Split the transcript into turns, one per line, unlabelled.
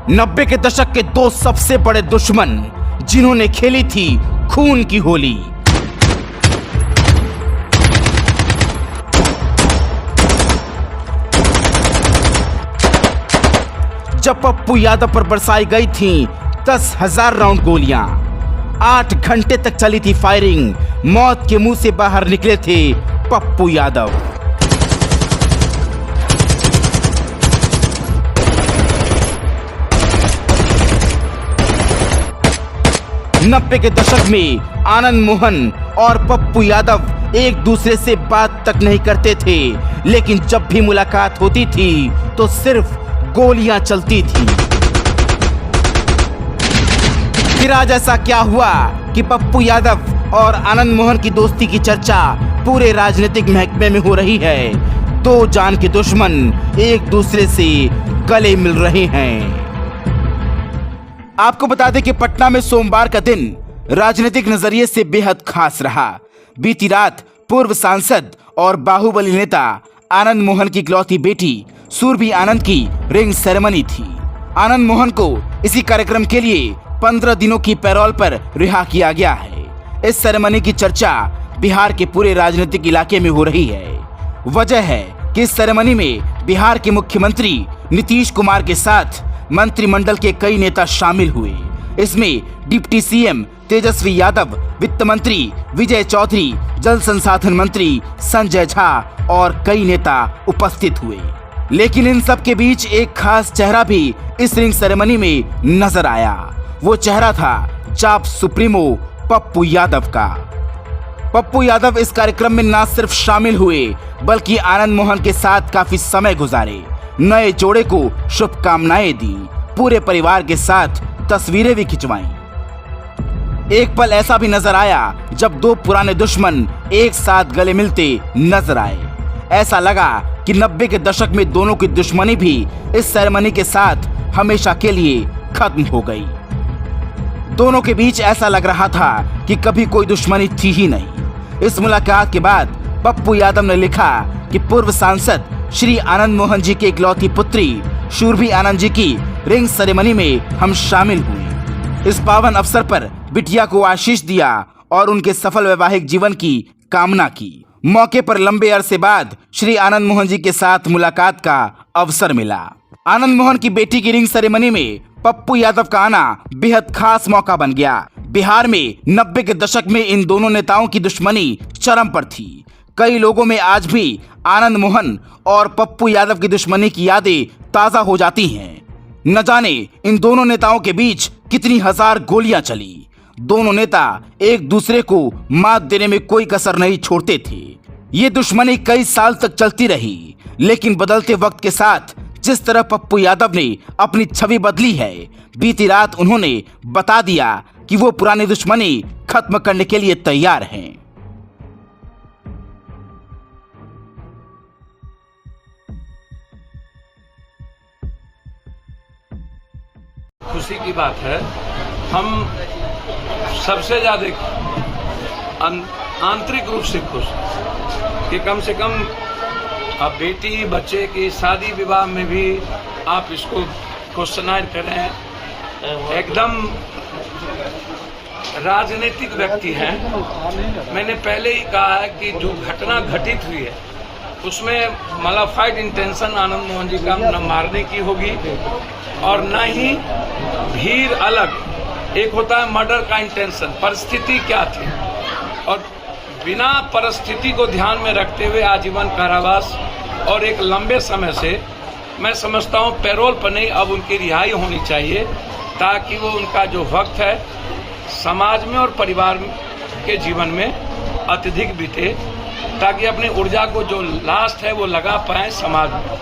90 के दशक के दो सबसे बड़े दुश्मन जिन्होंने खेली थी खून की होली। जब पप्पू यादव पर बरसाई गई थी 10,000 राउंड गोलियां, 8 घंटे तक चली थी फायरिंग, मौत के मुंह से बाहर निकले थे पप्पू यादव। नब्बे के दशक में आनंद मोहन और पप्पू यादव एक दूसरे से बात तक नहीं करते थे, लेकिन जब भी मुलाकात होती थी तो सिर्फ गोलियां चलती थी। फिर आज ऐसा क्या हुआ कि पप्पू यादव और आनंद मोहन की दोस्ती की चर्चा पूरे राजनीतिक महकमे में हो रही है। दो जान के दुश्मन एक दूसरे से गले मिल रहे हैं। आपको बता दें कि पटना में सोमवार का दिन राजनीतिक नजरिए से बेहद खास रहा। बीती रात पूर्व सांसद और बाहुबली नेता आनंद मोहन की इकलौती बेटी सुरभि आनंद की रिंग सेरेमनी थी। आनंद मोहन को इसी कार्यक्रम के लिए 15 दिनों की पैरोल पर रिहा किया गया है। इस सेरेमनी की चर्चा बिहार के पूरे राजनीतिक इलाके में हो रही है। वजह है कि इस सेरेमनी में बिहार के मुख्यमंत्री नीतीश कुमार के साथ मंत्रिमंडल के कई नेता शामिल हुए। इसमें डिप्टी सीएम तेजस्वी यादव, वित्त मंत्री विजय चौधरी, जल संसाधन मंत्री संजय झा और कई नेता उपस्थित हुए। लेकिन इन सब के बीच एक खास चेहरा भी इस रिंग सेरेमनी में नजर आया। वो चेहरा था जाप सुप्रीमो पप्पू यादव का। पप्पू यादव इस कार्यक्रम में न सिर्फ शामिल हुए बल्कि आनंद मोहन के साथ काफी समय गुजारे, नए जोड़े को शुभकामनाएं दी, पूरे परिवार के साथ तस्वीरें भी खिंचवाईं। एक पल ऐसा भी नजर आया जब दो पुराने दुश्मन एक साथ गले मिलते नजर आए। ऐसा लगा कि 90 के दशक में दोनों की दुश्मनी भी इस सेरेमनी के साथ हमेशा के लिए खत्म हो गई। दोनों के बीच ऐसा लग रहा था कि कभी कोई दुश्मनी थी ही नहीं। इस मुलाकात के बाद पप्पू यादव ने लिखा कि पूर्व सांसद श्री आनंद मोहन जी की इकलौती पुत्री सुरभि आनंद जी की रिंग सेरेमनी में हम शामिल हुए। इस पावन अवसर पर बिटिया को आशीष दिया और उनके सफल वैवाहिक जीवन की कामना की। मौके पर लंबे अरसे बाद श्री आनंद मोहन जी के साथ मुलाकात का अवसर मिला। आनंद मोहन की बेटी की रिंग सेरेमनी में पप्पू यादव का आना बेहद खास मौका बन गया। बिहार में 90 के दशक में इन दोनों नेताओं की दुश्मनी चरम पर थी। कई लोगों में आज भी आनंद मोहन और पप्पू यादव की दुश्मनी की यादें ताजा हो जाती हैं। न जाने इन दोनों नेताओं के बीच कितनी हजार गोलियां चली। दोनों नेता एक दूसरे को मात देने में कोई कसर नहीं छोड़ते थे। ये दुश्मनी कई साल तक चलती रही, लेकिन बदलते वक्त के साथ जिस तरह पप्पू यादव ने अपनी छवि बदली है, बीती रात उन्होंने बता दिया कि वो पुरानी दुश्मनी खत्म करने के लिए तैयार हैं।
खुशी की बात है, हम सबसे ज्यादा आंतरिक रूप से खुश कि कम से कम अब बेटी बच्चे की शादी विवाह में भी आप इसको क्वेश्चनायर करें। एकदम राजनीतिक व्यक्ति हैं। मैंने पहले ही कहा है कि जो घटना घटित हुई है उसमें मलाफाइड इंटेंशन आनंद मोहन जी का न मारने की होगी और न ही भीड़ अलग। एक होता है मर्डर का इंटेंशन, परिस्थिति क्या थी, और बिना परिस्थिति को ध्यान में रखते हुए आजीवन कारावास और एक लंबे समय से मैं समझता हूँ पैरोल पर नहीं, अब उनकी रिहाई होनी चाहिए ताकि वो उनका जो वक्त है समाज में और परिवार के जीवन में अत्यधिक बीते, ताकि अपनी ऊर्जा को जो लास्ट है वो लगा पाएं समाज में।